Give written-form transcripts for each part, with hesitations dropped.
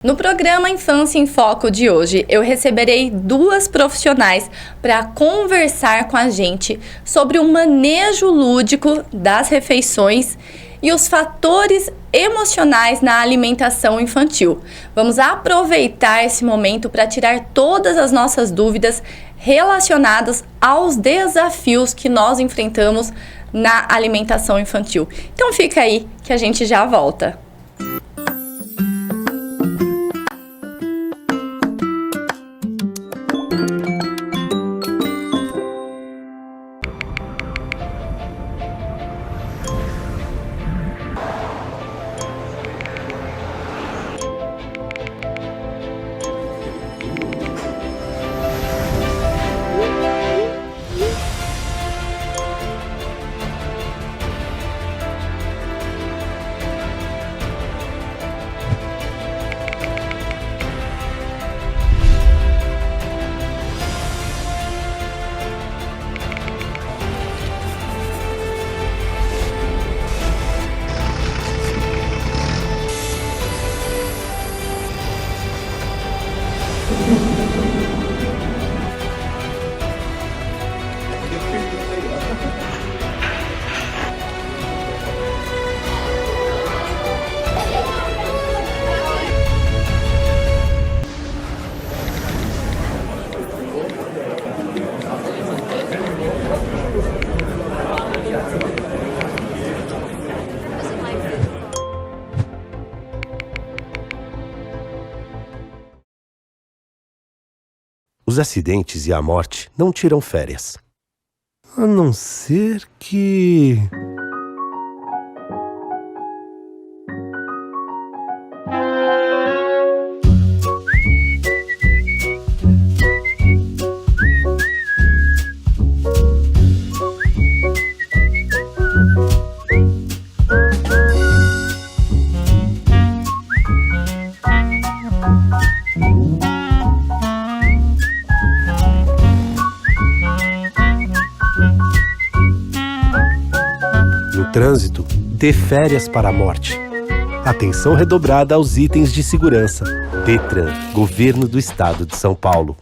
No programa Infância em Foco de hoje, eu receberei duas profissionais para conversar com a gente sobre o manejo lúdico das refeições e os fatores emocionais na alimentação infantil. Vamos aproveitar esse momento para tirar todas as nossas dúvidas relacionadas aos desafios que nós enfrentamos na alimentação infantil. Então fica aí que a gente já volta. Os acidentes e a morte não tiram férias. A não ser que... Trânsito, dê férias para a morte. Atenção redobrada aos itens de segurança. Detran, Governo do Estado de São Paulo.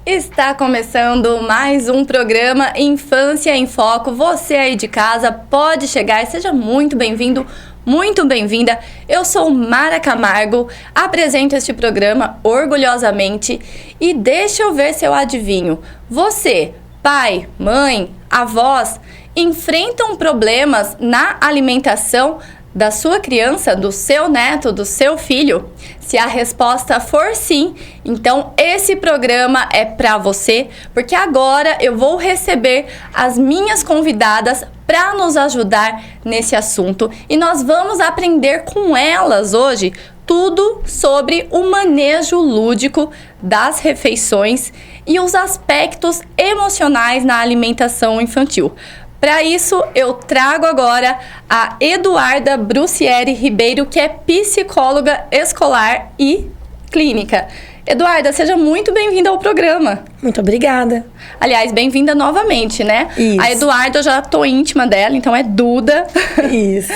Está começando mais um programa Infância em Foco. Você aí de casa pode chegar, seja muito bem-vindo, muito bem-vinda. Eu sou Mara Camargo, apresento este programa orgulhosamente e deixa eu ver se eu adivinho. Você, pai, mãe, avós, enfrentam problemas na alimentação da sua criança, do seu neto, do seu filho? Se a resposta for sim, então esse programa é para você, porque agora eu vou receber as minhas convidadas para nos ajudar nesse assunto e nós vamos aprender com elas hoje tudo sobre o manejo lúdico das refeições e os aspectos emocionais na alimentação infantil. Para isso, eu trago agora a Eduarda Brucieri Ribeiro, que é psicóloga escolar e clínica. Eduarda, seja muito bem-vinda ao programa. Muito obrigada. Aliás, bem-vinda novamente, né? Isso. A Eduarda, eu já tô íntima dela, então é Duda. Isso.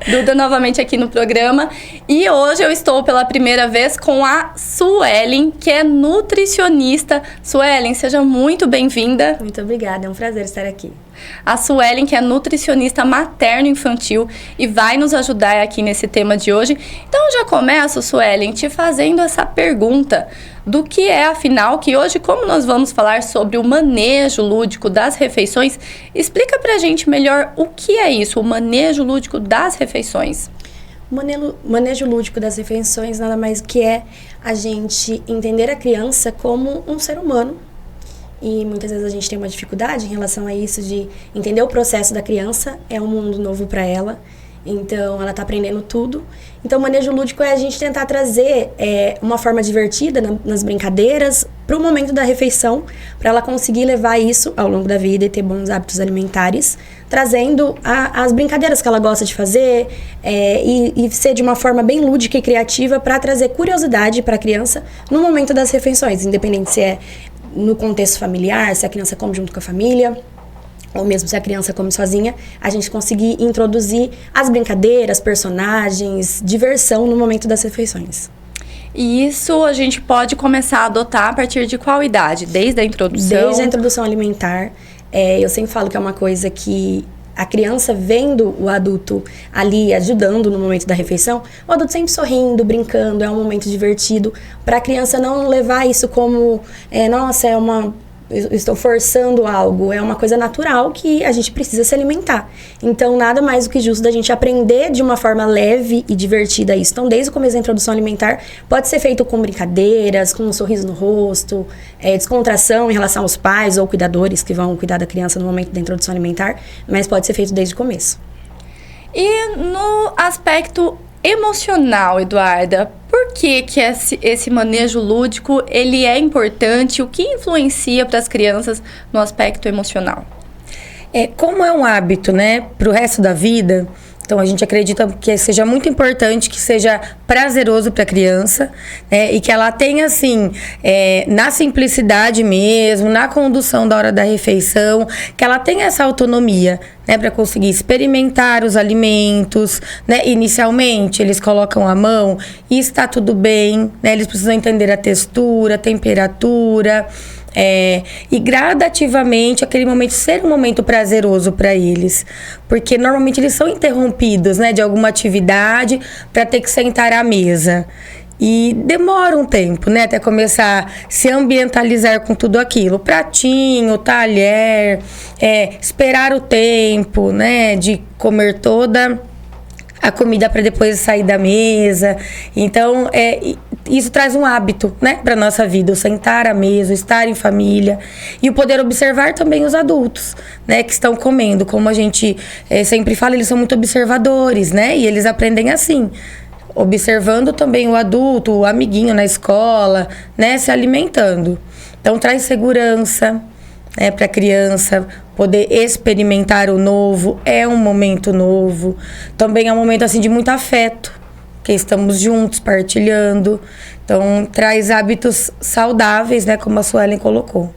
Duda novamente aqui no programa. E hoje eu estou pela primeira vez com a Suelen, que é nutricionista. Suelen, seja muito bem-vinda. Muito obrigada, é um prazer estar aqui. A Suelen, que é nutricionista materno-infantil e vai nos ajudar aqui nesse tema de hoje. Então, eu já começo, Suelen, te fazendo essa pergunta do que é, afinal, que hoje, como nós vamos falar sobre o manejo lúdico das refeições, explica pra gente melhor o que é isso, o manejo lúdico das refeições. O manejo lúdico das refeições nada mais que é a gente entender a criança como um ser humano. E muitas vezes a gente tem uma dificuldade em relação a isso, de entender o processo da criança, é um mundo novo para ela, então ela está aprendendo tudo. Então o manejo lúdico é a gente tentar trazer uma forma divertida nas brincadeiras para o momento da refeição, para ela conseguir levar isso ao longo da vida e ter bons hábitos alimentares, trazendo as brincadeiras que ela gosta de fazer e ser de uma forma bem lúdica e criativa para trazer curiosidade para a criança no momento das refeições, independente se é no contexto familiar, se a criança come junto com a família, ou mesmo se a criança come sozinha, a gente conseguir introduzir as brincadeiras, personagens, diversão no momento das refeições. E isso a gente pode começar a adotar a partir de qual idade? Desde a introdução? Desde a introdução alimentar. Eu sempre falo que é uma coisa que a criança vendo o adulto ali ajudando no momento da refeição, o adulto sempre sorrindo, brincando, é um momento divertido, para a criança não levar isso como, nossa, eu estou forçando algo, é uma coisa natural que a gente precisa se alimentar. Então, nada mais do que justo da gente aprender de uma forma leve e divertida isso. Então, desde o começo da introdução alimentar, pode ser feito com brincadeiras, com um sorriso no rosto, descontração em relação aos pais ou cuidadores que vão cuidar da criança no momento da introdução alimentar, mas pode ser feito desde o começo. E no aspecto emocional, Eduarda, por que esse manejo lúdico ele é importante? O que influencia para as crianças no aspecto emocional? Como é um hábito, né, para o resto da vida, então a gente acredita que seja muito importante, que seja prazeroso para a criança, né, e que ela tenha, assim, na simplicidade mesmo, na condução da hora da refeição, que ela tenha essa autonomia, né, para conseguir experimentar os alimentos, né? Inicialmente eles colocam a mão e está tudo bem, né? Eles precisam entender a textura, a temperatura, e gradativamente aquele momento ser um momento prazeroso para eles, porque normalmente eles são interrompidos, né, de alguma atividade para ter que sentar à mesa. E demora um tempo, né, até começar a se ambientalizar com tudo aquilo. Pratinho, talher, esperar o tempo, né, de comer toda a comida para depois sair da mesa. Então, isso traz um hábito, né, para nossa vida, o sentar à mesa, o estar em família e o poder observar também os adultos, né, que estão comendo. Como a gente sempre fala, eles são muito observadores, né, e eles aprendem assim, observando também o adulto, o amiguinho na escola, né, se alimentando. Então, traz segurança, né, para a criança poder experimentar o novo. É um momento novo. Também é um momento assim de muito afeto, que estamos juntos, partilhando. Então, traz hábitos saudáveis, né, como a Suelen colocou.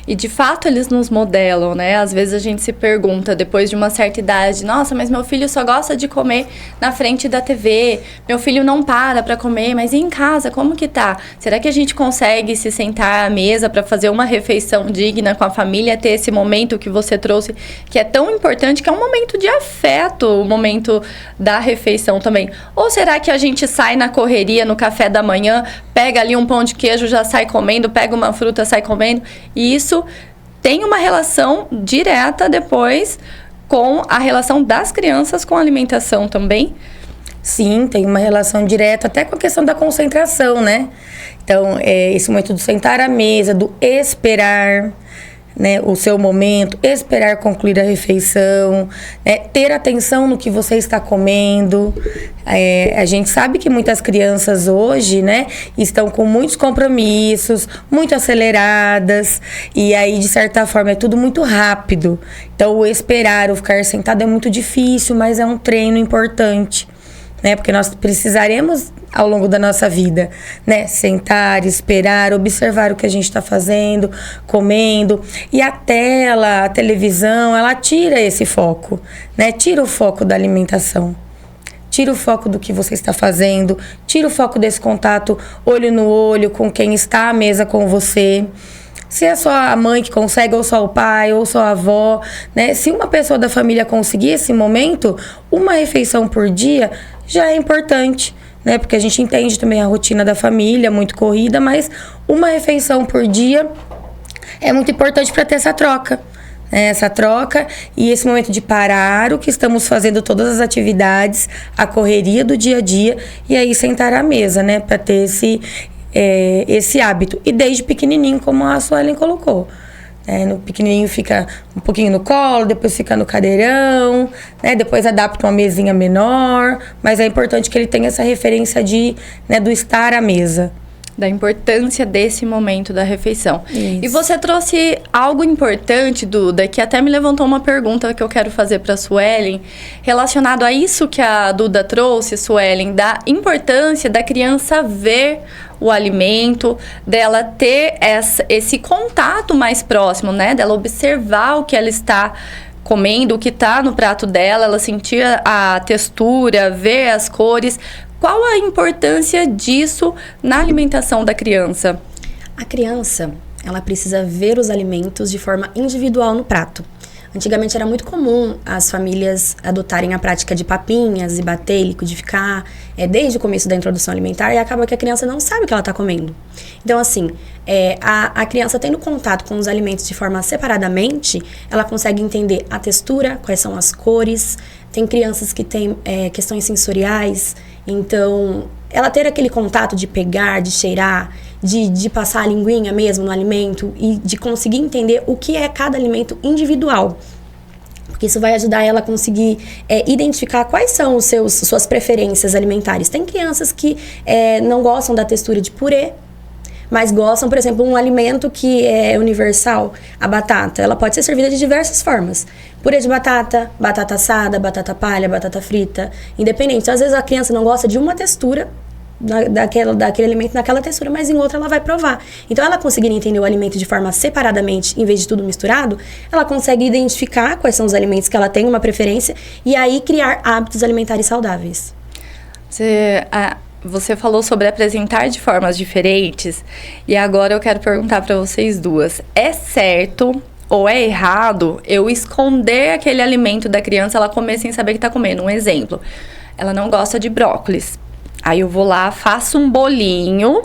E de fato eles nos modelam, né? Às vezes a gente se pergunta, depois de uma certa idade, nossa, mas meu filho só gosta de comer na frente da TV, meu filho não para comer, mas e em casa, como que tá? Será que a gente consegue se sentar à mesa para fazer uma refeição digna com a família, ter esse momento que você trouxe, que é tão importante, que é um momento de afeto, o momento da refeição também? Ou será que a gente sai na correria, no café da manhã, pega ali um pão de queijo, já sai comendo, pega uma fruta, sai comendo, e isso tem uma relação direta depois com a relação das crianças com a alimentação também? Sim, tem uma relação direta até com a questão da concentração, né? Então, esse momento do sentar à mesa, do esperar, né, o seu momento, esperar concluir a refeição, né, ter atenção no que você está comendo. A gente sabe que muitas crianças hoje, né, estão com muitos compromissos, muito aceleradas, e aí, de certa forma, é tudo muito rápido. Então, o esperar, o ficar sentado é muito difícil, mas é um treino importante, né, porque nós precisaremos ao longo da nossa vida, né, sentar, esperar, observar o que a gente está fazendo, comendo, e a tela, a televisão, ela tira esse foco, né, tira o foco da alimentação, tira o foco do que você está fazendo, tira o foco desse contato olho no olho com quem está à mesa com você. Se é só a mãe que consegue, ou só o pai, ou só a avó, né? Se uma pessoa da família conseguir esse momento, uma refeição por dia já é importante, né? Porque a gente entende também a rotina da família, muito corrida, mas uma refeição por dia é muito importante para ter essa troca. Essa troca e esse momento de parar o que estamos fazendo, todas as atividades, a correria do dia a dia, e aí sentar à mesa, né? Para ter esse hábito. E desde pequenininho, como a Suelen colocou. No pequenininho fica um pouquinho no colo, depois fica no cadeirão, né? Depois adapta uma mesinha menor, mas é importante que ele tenha essa referência do estar à mesa. Da importância desse momento da refeição. Isso. E você trouxe algo importante, Duda, que até me levantou uma pergunta que eu quero fazer para a Suelen, relacionado a isso que a Duda trouxe, Suelen, da importância da criança ver o alimento, dela ter esse contato mais próximo, né? Dela observar o que ela está comendo, o que está no prato dela, ela sentir a textura, ver as cores. Qual a importância disso na alimentação da criança? A criança, ela precisa ver os alimentos de forma individual no prato. Antigamente era muito comum as famílias adotarem a prática de papinhas e bater, liquidificar, desde o começo da introdução alimentar, e acaba que a criança não sabe o que ela está comendo. Então, assim, a criança tendo contato com os alimentos de forma separadamente, ela consegue entender a textura, quais são as cores. Tem crianças que têm questões sensoriais, então ela ter aquele contato de pegar, de cheirar, de passar a linguinha mesmo no alimento e de conseguir entender o que é cada alimento individual. Porque isso vai ajudar ela a conseguir identificar quais são suas preferências alimentares. Tem crianças que não gostam da textura de purê, mas gostam, por exemplo, um alimento que é universal, a batata. Ela pode ser servida de diversas formas. Purê de batata, batata assada, batata palha, batata frita, independente. Então, às vezes a criança não gosta de uma textura daquele alimento naquela textura, mas em outra ela vai provar. Então, ela conseguindo entender o alimento de forma separadamente, em vez de tudo misturado, ela consegue identificar quais são os alimentos que ela tem uma preferência e aí criar hábitos alimentares saudáveis. Você falou sobre apresentar de formas diferentes e agora eu quero perguntar para vocês duas. É certo ou é errado eu esconder aquele alimento da criança, ela comer sem saber que está comendo? Um exemplo, ela não gosta de brócolis. Aí eu vou lá, faço um bolinho,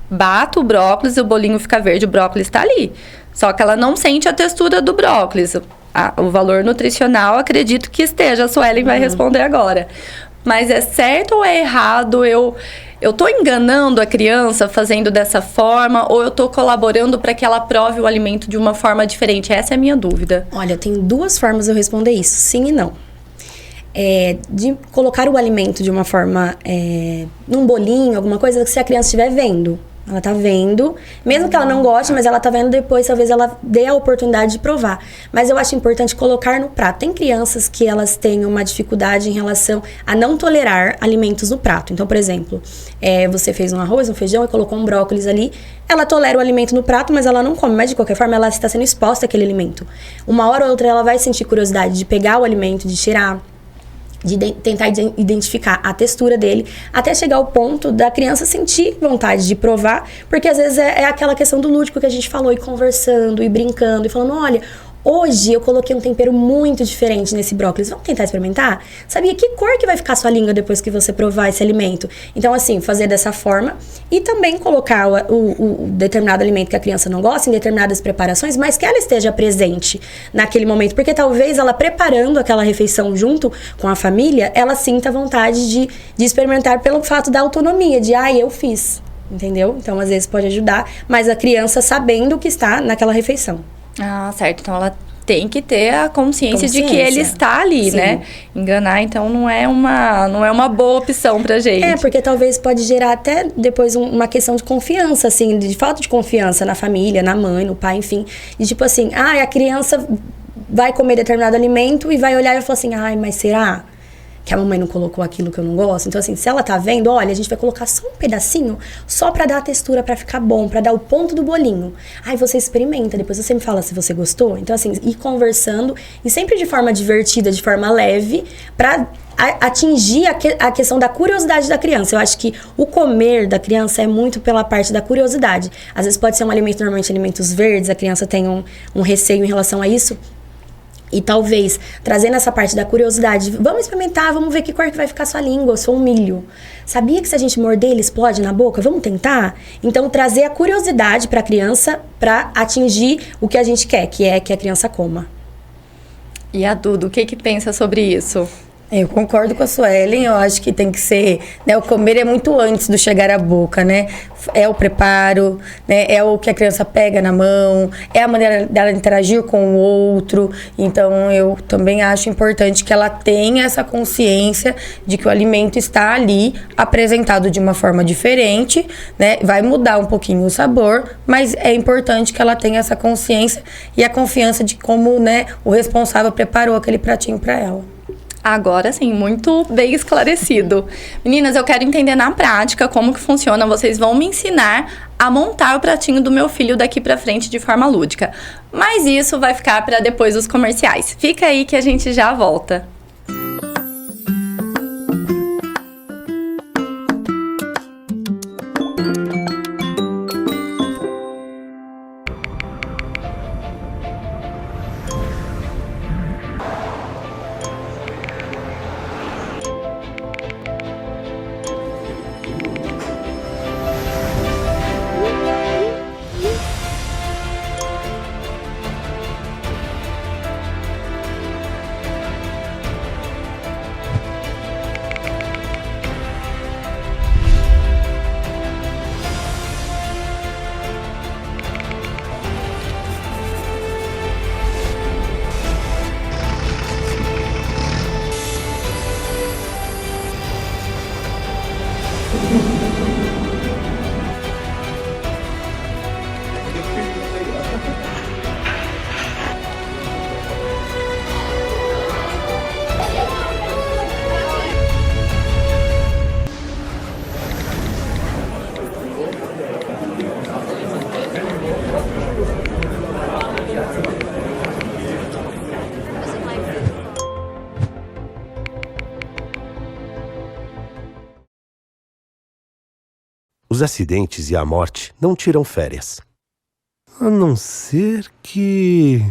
bato o brócolis e o bolinho fica verde, o brócolis está ali. Só que ela não sente a textura do brócolis. O valor nutricional, acredito que esteja. A Suelen vai responder agora. Mas é certo ou é errado eu tô enganando a criança fazendo dessa forma ou eu tô colaborando para que ela prove o alimento de uma forma diferente? Essa é a minha dúvida. Olha, tem duas formas de eu responder isso, sim e não. De colocar o alimento de uma forma, num bolinho, alguma coisa que se a criança estiver vendo. Ela tá vendo, mesmo que ela não goste, mas ela tá vendo depois, talvez ela dê a oportunidade de provar. Mas eu acho importante colocar no prato. Tem crianças que elas têm uma dificuldade em relação a não tolerar alimentos no prato. Então, por exemplo, você fez um arroz, um feijão e colocou um brócolis ali. Ela tolera o alimento no prato, mas ela não come. Mas de qualquer forma, ela está sendo exposta àquele alimento. Uma hora ou outra, ela vai sentir curiosidade de pegar o alimento, de cheirar, de tentar identificar a textura dele, até chegar ao ponto da criança sentir vontade de provar, porque às vezes é aquela questão do lúdico que a gente falou, e conversando, e brincando, e falando, olha, hoje eu coloquei um tempero muito diferente nesse brócolis, vamos tentar experimentar? Sabia que cor que vai ficar sua língua depois que você provar esse alimento? Então, assim, fazer dessa forma e também colocar o determinado alimento que a criança não gosta em determinadas preparações, mas que ela esteja presente naquele momento, porque talvez ela preparando aquela refeição junto com a família, ela sinta vontade de experimentar pelo fato da autonomia, de, eu fiz, entendeu? Então, às vezes pode ajudar, mas a criança sabendo que está naquela refeição. Ah, certo. Então, ela tem que ter a consciência de que ele está ali, sim, né? Enganar, então, não é uma boa opção pra gente. Porque talvez pode gerar até depois uma questão de confiança, assim, de falta de confiança na família, na mãe, no pai, enfim. E tipo assim, a criança vai comer determinado alimento e vai olhar e falar assim, mas será que a mamãe não colocou aquilo que eu não gosto? Então, assim, se ela tá vendo, olha, a gente vai colocar só um pedacinho, só pra dar a textura, pra ficar bom, pra dar o ponto do bolinho. Aí você experimenta, depois você me fala se você gostou. Então, assim, ir conversando, e sempre de forma divertida, de forma leve, pra atingir a questão da curiosidade da criança. Eu acho que o comer da criança é muito pela parte da curiosidade. Às vezes pode ser um alimento, normalmente alimentos verdes, a criança tem um receio em relação a isso. E talvez, trazendo essa parte da curiosidade, vamos experimentar, vamos ver que cor que vai ficar sua língua, eu sou um milho. Sabia que se a gente morder, ele explode na boca? Vamos tentar? Então, trazer a curiosidade para a criança para atingir o que a gente quer, que é que a criança coma. E a Duda, o que pensa sobre isso? Eu concordo com a Suelen, eu acho que tem que ser, né, o comer é muito antes do chegar à boca, né? É o preparo, né? É o que a criança pega na mão, é a maneira dela interagir com o outro. Então, eu também acho importante que ela tenha essa consciência de que o alimento está ali, apresentado de uma forma diferente, né? Vai mudar um pouquinho o sabor, mas é importante que ela tenha essa consciência e a confiança de como, né, o responsável preparou aquele pratinho para ela. Agora sim, muito bem esclarecido. Meninas, eu quero entender na prática como que funciona. Vocês vão me ensinar a montar o pratinho do meu filho daqui pra frente de forma lúdica. Mas isso vai ficar para depois dos comerciais. Fica aí que a gente já volta. Os acidentes e a morte não tiram férias. A não ser que...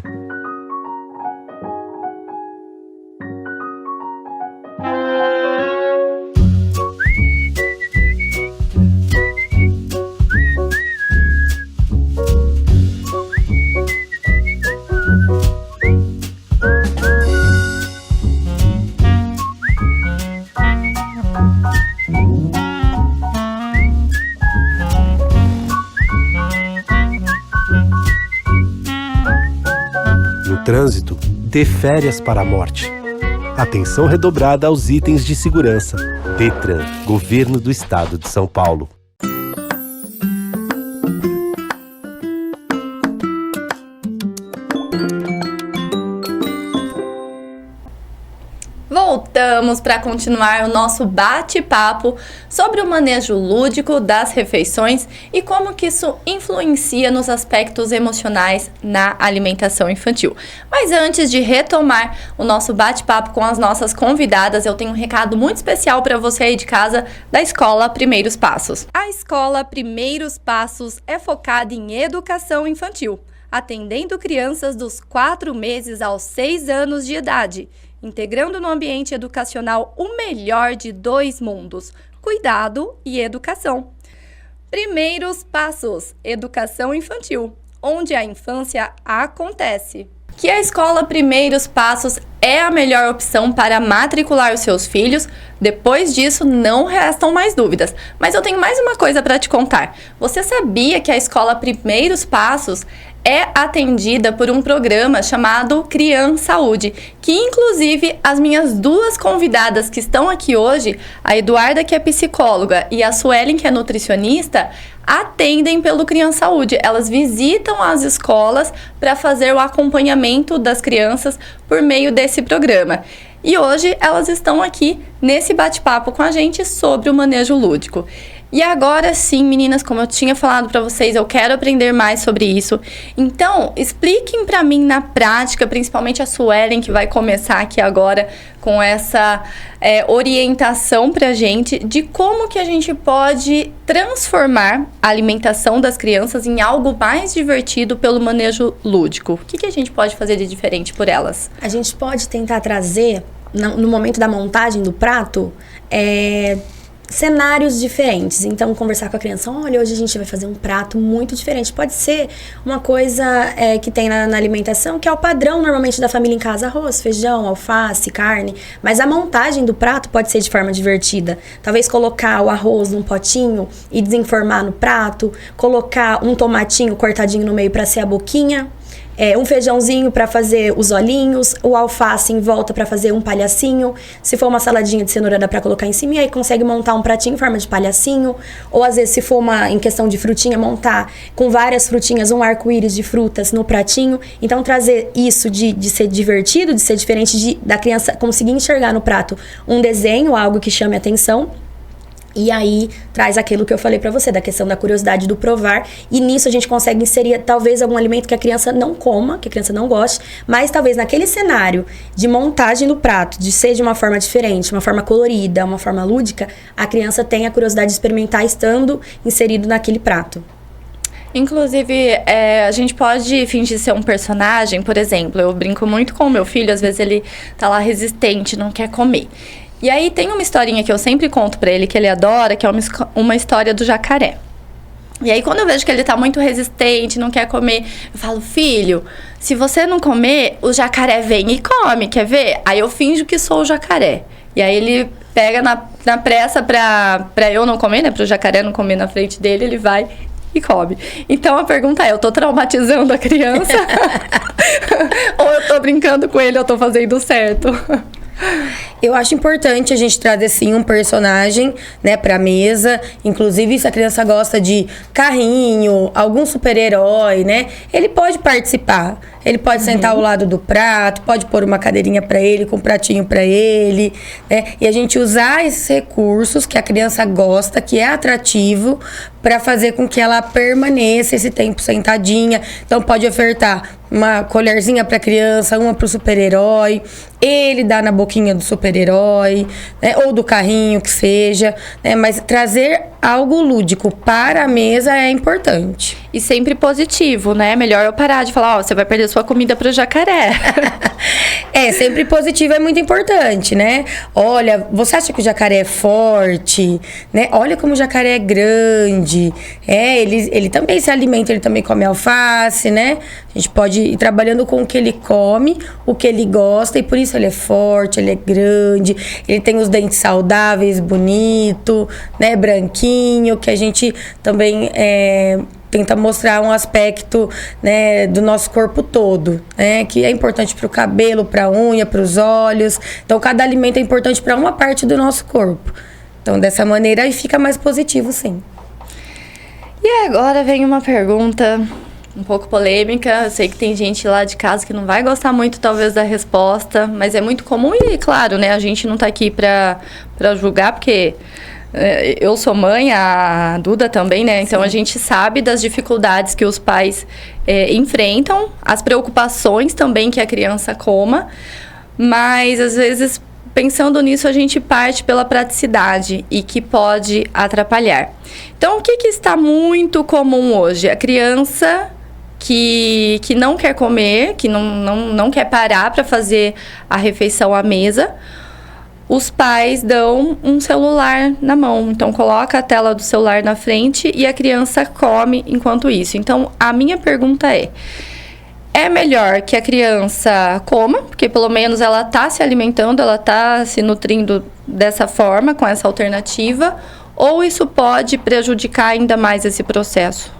Trânsito, dê férias para a morte. Atenção redobrada aos itens de segurança. Detran, Governo do Estado de São Paulo. Voltamos para continuar o nosso bate-papo sobre o manejo lúdico das refeições e como que isso influencia nos aspectos emocionais na alimentação infantil. Mas antes de retomar o nosso bate-papo com as nossas convidadas, eu tenho um recado muito especial para você aí de casa da Escola Primeiros Passos. A Escola Primeiros Passos é focada em educação infantil, atendendo crianças dos 4 meses aos 6 anos de idade, integrando no ambiente educacional o melhor de 2 mundos, cuidado e educação. Primeiros Passos, educação infantil, onde a infância acontece. Que a Escola Primeiros Passos é a melhor opção para matricular os seus filhos. Depois disso, não restam mais dúvidas. Mas eu tenho mais uma coisa para te contar. Você sabia que a Escola Primeiros Passos é atendida por um programa chamado Criança Saúde, que inclusive as minhas 2 convidadas que estão aqui hoje, a Eduarda, que é psicóloga, e a Suelen, que é nutricionista, atendem pelo Criança Saúde. Elas visitam as escolas para fazer o acompanhamento das crianças por meio desse programa. E hoje elas estão aqui nesse bate-papo com a gente sobre o manejo lúdico. E agora sim, meninas, como eu tinha falado para vocês, eu quero aprender mais sobre isso. Então, expliquem para mim na prática, principalmente a Suelen, que vai começar aqui agora com essa orientação pra gente de como que a gente pode transformar a alimentação das crianças em algo mais divertido pelo manejo lúdico. O que a gente pode fazer de diferente por elas? A gente pode tentar trazer, no momento da montagem do prato, cenários diferentes. Então, conversar com a criança, olha, hoje a gente vai fazer um prato muito diferente. Pode ser uma coisa que tem na alimentação, que é o padrão normalmente da família em casa, arroz, feijão, alface, carne, mas a montagem do prato pode ser de forma divertida. Talvez colocar o arroz num potinho e desenformar no prato, colocar um tomatinho cortadinho no meio para ser a boquinha, um feijãozinho para fazer os olhinhos, o alface em volta para fazer um palhacinho. Se for uma saladinha de cenoura, dá para colocar em cima e aí consegue montar um pratinho em forma de palhacinho. Ou às vezes, se for em questão de frutinha, montar com várias frutinhas um arco-íris de frutas no pratinho. Então, trazer isso de ser divertido, de ser diferente, da criança conseguir enxergar no prato um desenho, algo que chame a atenção. E aí, traz aquilo que eu falei pra você, da questão da curiosidade do provar. E nisso a gente consegue inserir, talvez, algum alimento que a criança não coma, que a criança não goste. Mas, talvez, naquele cenário de montagem do prato, de ser de uma forma diferente, uma forma colorida, uma forma lúdica, a criança tem a curiosidade de experimentar estando inserido naquele prato. Inclusive, a gente pode fingir ser um personagem, por exemplo. Eu brinco muito com o meu filho, às vezes ele tá lá resistente, não quer comer. E aí tem uma historinha que eu sempre conto pra ele, que ele adora, que é uma história do jacaré. E aí quando eu vejo que ele tá muito resistente, não quer comer, eu falo, filho, se você não comer, o jacaré vem e come, quer ver? Aí eu finjo que sou o jacaré. E aí ele pega na pressa pra eu não comer, né, pro jacaré não comer na frente dele, ele vai e come. Então a pergunta é, eu tô traumatizando a criança? Ou eu tô brincando com ele, eu tô fazendo certo? Eu acho importante a gente trazer, sim, um personagem, né, pra mesa. Inclusive, se a criança gosta de carrinho, algum super-herói, né, ele pode participar. Ele pode sentar ao lado do prato, pode pôr uma cadeirinha pra ele, com um pratinho pra ele, né? E a gente usar esses recursos que a criança gosta, que é atrativo, pra fazer com que ela permaneça esse tempo sentadinha. Então, pode ofertar uma colherzinha pra criança, uma pro super-herói, ele dá na boquinha do super-herói, né? Ou do carrinho, que seja, né? Mas trazer algo lúdico para a mesa é importante. E sempre positivo, né? Melhor eu parar de falar, você vai perder sua comida pro jacaré. Sempre positivo é muito importante, né? Olha, você acha que o jacaré é forte, né? Olha como o jacaré é grande. Ele também se alimenta, ele também come alface, né? A gente pode ir trabalhando com o que ele come, o que ele gosta, e por isso ele é forte, ele é grande, ele tem os dentes saudáveis, bonito, né? Branquinho, que a gente também tenta mostrar um aspecto, né, do nosso corpo todo, né, que é importante para o cabelo, para a unha, para os olhos. Então, cada alimento é importante para uma parte do nosso corpo. Então, dessa maneira, aí fica mais positivo, sim. E agora vem uma pergunta um pouco polêmica. Eu sei que tem gente lá de casa que não vai gostar muito, talvez, da resposta, mas é muito comum e, claro, né, a gente não tá aqui para julgar, porque eu sou mãe, a Duda também, né? Então, a gente sabe das dificuldades que os pais enfrentam, as preocupações também que a criança coma, mas, às vezes, pensando nisso, a gente parte pela praticidade e que pode atrapalhar. Então, o que está muito comum hoje? A criança que não quer comer, que não quer parar para fazer a refeição à mesa. Os pais dão um celular na mão. Então, coloca a tela do celular na frente e a criança come enquanto isso. Então, a minha pergunta é melhor que a criança coma, porque pelo menos ela está se alimentando, ela está se nutrindo dessa forma, com essa alternativa, ou isso pode prejudicar ainda mais esse processo?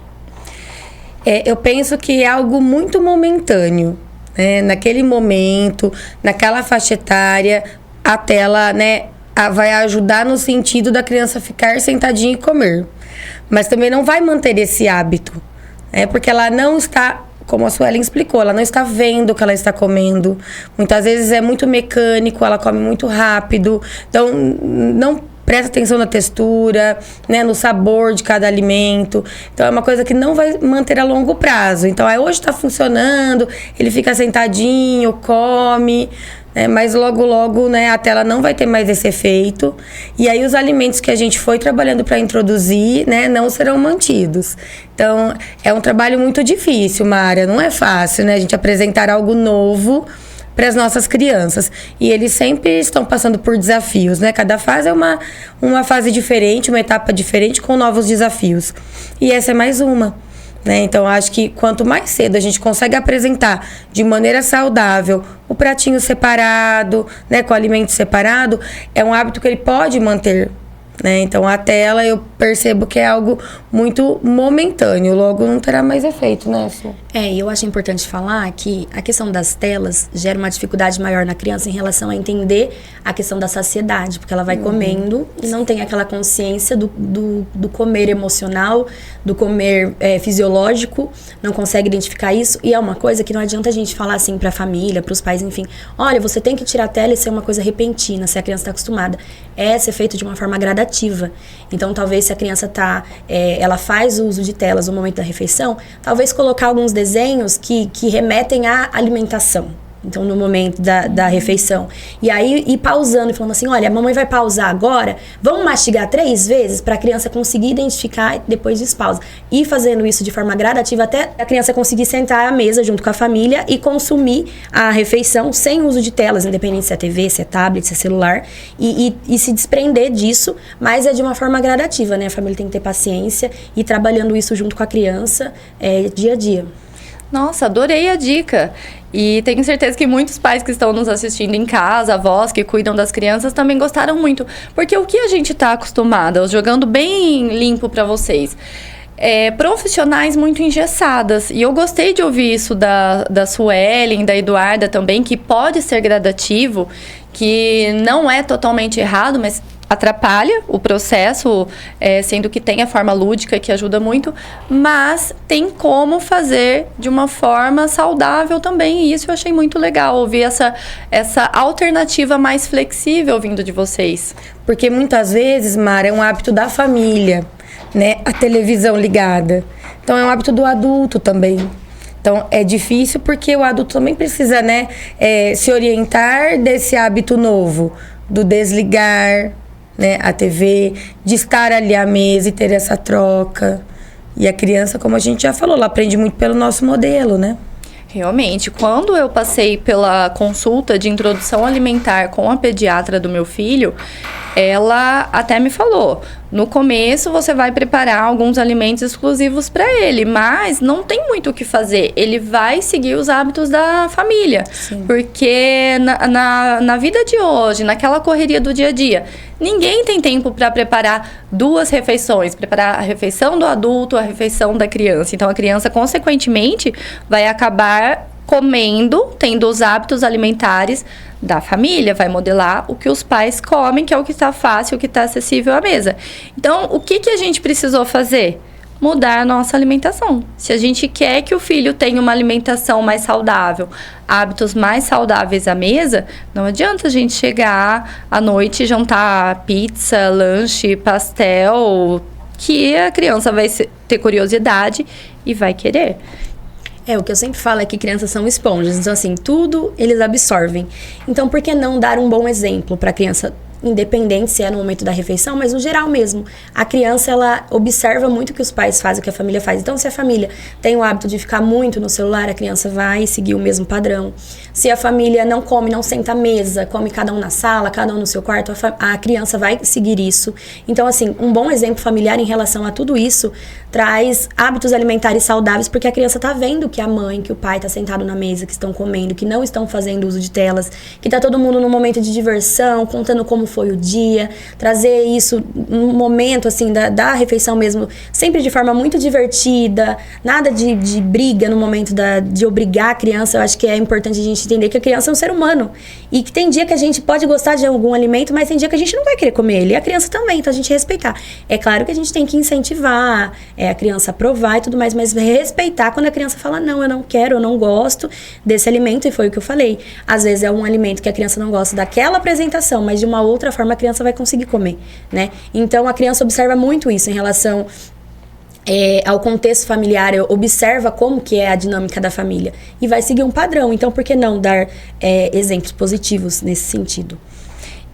Eu penso que é algo muito momentâneo, né? Naquele momento, naquela faixa etária, a tela, né, vai ajudar no sentido da criança ficar sentadinha e comer. Mas também não vai manter esse hábito, né? Porque ela não está, como a Suelen explicou, ela não está vendo o que ela está comendo. Muitas vezes é muito mecânico, ela come muito rápido. Então, não presta atenção na textura, né, no sabor de cada alimento. Então, é uma coisa que não vai manter a longo prazo. Então, hoje está funcionando, ele fica sentadinho, come, mas logo, né, a tela não vai ter mais esse efeito. E aí, os alimentos que a gente foi trabalhando para introduzir, né, não serão mantidos. Então, é um trabalho muito difícil, Mara. Não é fácil, né, a gente apresentar algo novo para as nossas crianças. E eles sempre estão passando por desafios, né? Cada fase é uma fase diferente, uma etapa diferente com novos desafios. E essa é mais uma. Né? Então, acho que quanto mais cedo a gente consegue apresentar de maneira saudável o pratinho separado, né, com o alimento separado, é um hábito que ele pode manter. Né? Então, a tela eu percebo que é algo muito momentâneo, logo não terá mais efeito, né, Su? E eu acho importante falar que a questão das telas gera uma dificuldade maior na criança em relação a entender a questão da saciedade, porque ela vai comendo e não tem aquela consciência do comer emocional, do comer fisiológico, não consegue identificar isso, e é uma coisa que não adianta a gente falar assim pra família, pros pais, enfim, olha, você tem que tirar a tela e ser uma coisa repentina, se a criança está acostumada. É ser feito de uma forma gradativa. Então, talvez se a criança ela faz o uso de telas no momento da refeição, talvez colocar alguns desenhos que remetem à alimentação. Então, no momento da refeição. E aí, ir pausando e falando assim, olha, a mamãe vai pausar agora, vamos mastigar 3 vezes para a criança conseguir identificar e depois despausa. E fazendo isso de forma gradativa até a criança conseguir sentar à mesa junto com a família e consumir a refeição sem uso de telas, independente se é TV, se é tablet, se é celular, e se desprender disso, mas é de uma forma gradativa, né? A família tem que ter paciência e ir trabalhando isso junto com a criança dia a dia. Nossa, adorei a dica. E tenho certeza que muitos pais que estão nos assistindo em casa, avós que cuidam das crianças, também gostaram muito. Porque o que a gente está acostumada, jogando bem limpo para vocês, profissionais muito engessadas. E eu gostei de ouvir isso da Suelen, da Eduarda também, que pode ser gradativo, que não é totalmente errado, mas atrapalha o processo, sendo que tem a forma lúdica que ajuda muito, mas tem como fazer de uma forma saudável também, e isso eu achei muito legal, ouvir essa alternativa mais flexível vindo de vocês. Porque muitas vezes, Mara, é um hábito da família, né? A televisão ligada. Então é um hábito do adulto também. Então é difícil porque o adulto também precisa, né, se orientar desse hábito novo, do desligar, né, a TV, de estar ali à mesa e ter essa troca. E a criança, como a gente já falou, ela aprende muito pelo nosso modelo, né? Realmente, quando eu passei pela consulta de introdução alimentar com a pediatra do meu filho, ela até me falou, no começo você vai preparar alguns alimentos exclusivos para ele, mas não tem muito o que fazer, ele vai seguir os hábitos da família. Sim. Porque na vida de hoje, naquela correria do dia a dia, ninguém tem tempo para preparar 2 refeições, preparar a refeição do adulto, a refeição da criança. Então a criança, consequentemente, vai acabar comendo, tendo os hábitos alimentares da família, vai modelar o que os pais comem, que é o que está fácil, o que está acessível à mesa. Então, o que a gente precisou fazer? Mudar a nossa alimentação. Se a gente quer que o filho tenha uma alimentação mais saudável, hábitos mais saudáveis à mesa, não adianta a gente chegar à noite e jantar pizza, lanche, pastel, que a criança vai ter curiosidade e vai querer. O que eu sempre falo é que crianças são esponjas, então assim, tudo eles absorvem. Então, por que não dar um bom exemplo para a criança, independente se é no momento da refeição, mas no geral mesmo. A criança, ela observa muito o que os pais fazem, o que a família faz. Então, se a família tem o hábito de ficar muito no celular, a criança vai seguir o mesmo padrão. Se a família não come, não senta à mesa, come cada um na sala, cada um no seu quarto, a criança vai seguir isso. Então, assim, um bom exemplo familiar em relação a tudo isso traz hábitos alimentares saudáveis, porque a criança tá vendo que a mãe, que o pai tá sentado na mesa, que estão comendo, que não estão fazendo uso de telas, que tá todo mundo num momento de diversão, contando como foi o dia, trazer isso num momento, assim, da refeição mesmo, sempre de forma muito divertida, nada de briga no momento de obrigar a criança. Eu acho que é importante a gente entender que a criança é um ser humano, e que tem dia que a gente pode gostar de algum alimento, mas tem dia que a gente não vai querer comer ele, e a criança também, então a gente respeitar. É claro que a gente tem que incentivar, a criança provar e tudo mais, mas respeitar quando a criança fala, não, eu não quero, eu não gosto desse alimento, e foi o que eu falei. Às vezes é um alimento que a criança não gosta daquela apresentação, mas de uma outra forma a criança vai conseguir comer, né? Então a criança observa muito isso em relação ao contexto familiar, observa como que é a dinâmica da família e vai seguir um padrão. Então, por que não dar exemplos positivos nesse sentido?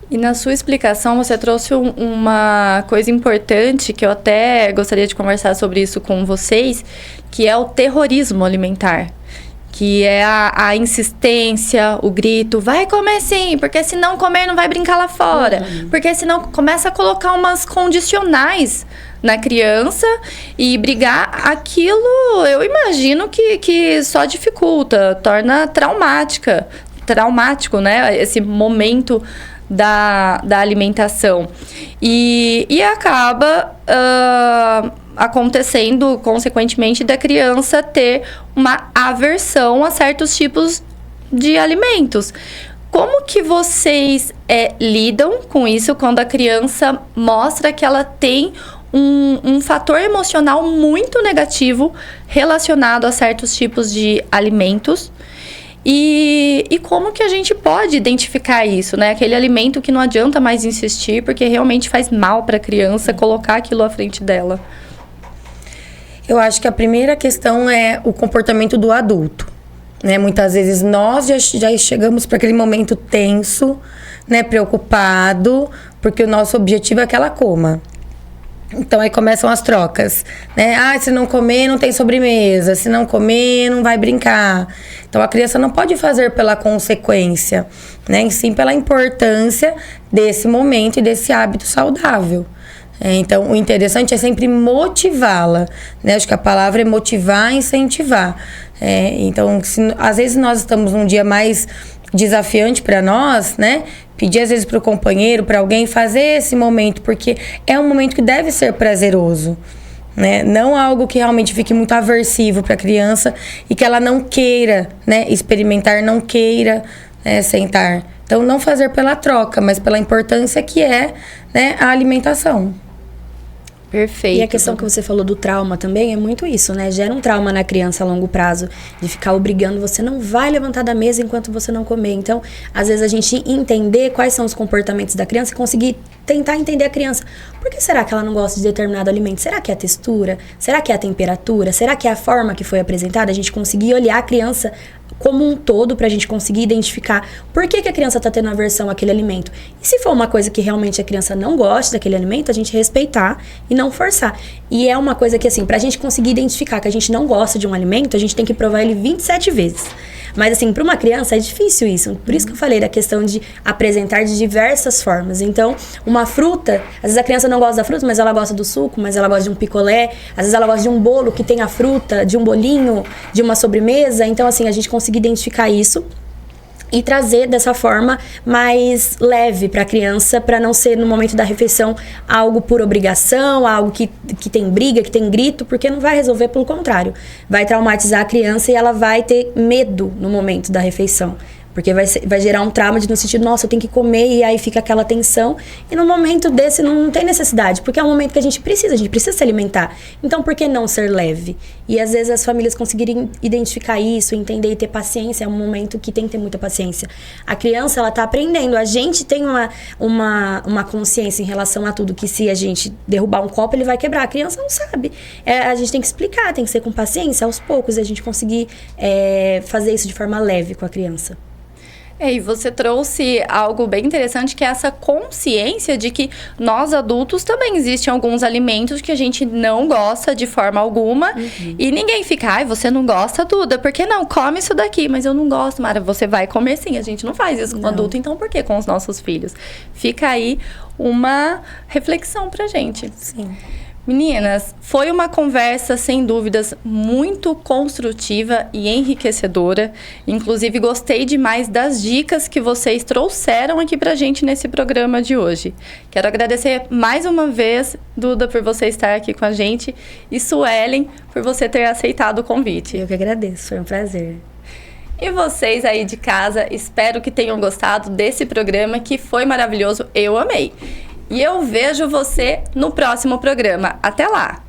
E na sua explicação, você trouxe uma coisa importante que eu até gostaria de conversar sobre isso com vocês, que é o terrorismo alimentar. que é a insistência, o grito, vai comer sim, porque se não comer não vai brincar lá fora. Porque senão começa a colocar umas condicionais na criança e brigar, aquilo eu imagino que só dificulta, torna traumático, né, esse momento da alimentação. E acaba acontecendo, consequentemente, da criança ter uma aversão a certos tipos de alimentos. Como que vocês lidam com isso quando a criança mostra que ela tem um fator emocional muito negativo relacionado a certos tipos de alimentos? E como que a gente pode identificar isso, né? Aquele alimento que não adianta mais insistir, porque realmente faz mal para a criança colocar aquilo à frente dela. Eu acho que a primeira questão é o comportamento do adulto, né? Muitas vezes nós já chegamos para aquele momento tenso, né? Preocupado, porque o nosso objetivo é que ela coma. Então, aí começam as trocas, né? Ah, se não comer, não tem sobremesa. Se não comer, não vai brincar. Então, a criança não pode fazer pela consequência, né? E sim pela importância desse momento e desse hábito saudável. Então, o interessante é sempre motivá-la, né? Acho que a palavra é motivar, incentivar. Então, às vezes nós estamos num dia mais desafiante para nós, né? Pedir às vezes para o companheiro, para alguém fazer esse momento, porque é um momento que deve ser prazeroso, né? Não algo que realmente fique muito aversivo para a criança e que ela não queira, né, experimentar, não queira, né, sentar. Então, não fazer pela troca, mas pela importância que é, né, a alimentação. Perfeito. E a questão que você falou do trauma também é muito isso, né? Gera um trauma na criança a longo prazo, de ficar obrigando, você não vai levantar da mesa enquanto você não comer. Então, às vezes a gente entender quais são os comportamentos da criança e conseguir tentar entender a criança. Por que será que ela não gosta de determinado alimento? Será que é a textura? Será que é a temperatura? Será que é a forma que foi apresentada? A gente conseguir olhar a criança como um todo pra gente conseguir identificar por que a criança tá tendo aversão àquele alimento. E se for uma coisa que realmente a criança não gosta daquele alimento, a gente respeitar e não forçar. E é uma coisa que, assim, pra gente conseguir identificar que a gente não gosta de um alimento, a gente tem que provar ele 27 vezes. Mas, assim, para uma criança é difícil isso. Por isso que eu falei da questão de apresentar de diversas formas. Então, uma fruta, às vezes a criança não gosta da fruta, mas ela gosta do suco, mas ela gosta de um picolé. Às vezes ela gosta de um bolo que tem a fruta, de um bolinho, de uma sobremesa. Então, assim, a gente conseguir identificar isso e trazer dessa forma mais leve para a criança, para não ser no momento da refeição algo por obrigação, algo que tem briga, que tem grito, porque não vai resolver, pelo contrário. Vai traumatizar a criança e ela vai ter medo no momento da refeição. Porque vai gerar um trauma no sentido, nossa, eu tenho que comer, e aí fica aquela tensão. E no momento desse não tem necessidade, porque é um momento que a gente precisa se alimentar. Então, por que não ser leve? E às vezes as famílias conseguirem identificar isso, entender e ter paciência, é um momento que tem que ter muita paciência. A criança, ela tá aprendendo. A gente tem uma consciência em relação a tudo, que se a gente derrubar um copo, ele vai quebrar. A criança não sabe. A gente tem que explicar, tem que ser com paciência, aos poucos, a gente conseguir fazer isso de forma leve com a criança. E você trouxe algo bem interessante, que é essa consciência de que nós adultos também existem alguns alimentos que a gente não gosta de forma alguma. E ninguém fica, ai, você não gosta, Duda, por que não? Come isso daqui. Mas eu não gosto, Mara, você vai comer sim. A gente não faz isso com o adulto, então por que com os nossos filhos? Fica aí uma reflexão pra gente. Sim. Meninas, foi uma conversa, sem dúvidas, muito construtiva e enriquecedora. Inclusive, gostei demais das dicas que vocês trouxeram aqui pra gente nesse programa de hoje. Quero agradecer mais uma vez, Duda, por você estar aqui com a gente, e Suelen, por você ter aceitado o convite. Eu que agradeço, foi um prazer. E vocês aí de casa, espero que tenham gostado desse programa, que foi maravilhoso, eu amei. E eu vejo você no próximo programa. Até lá!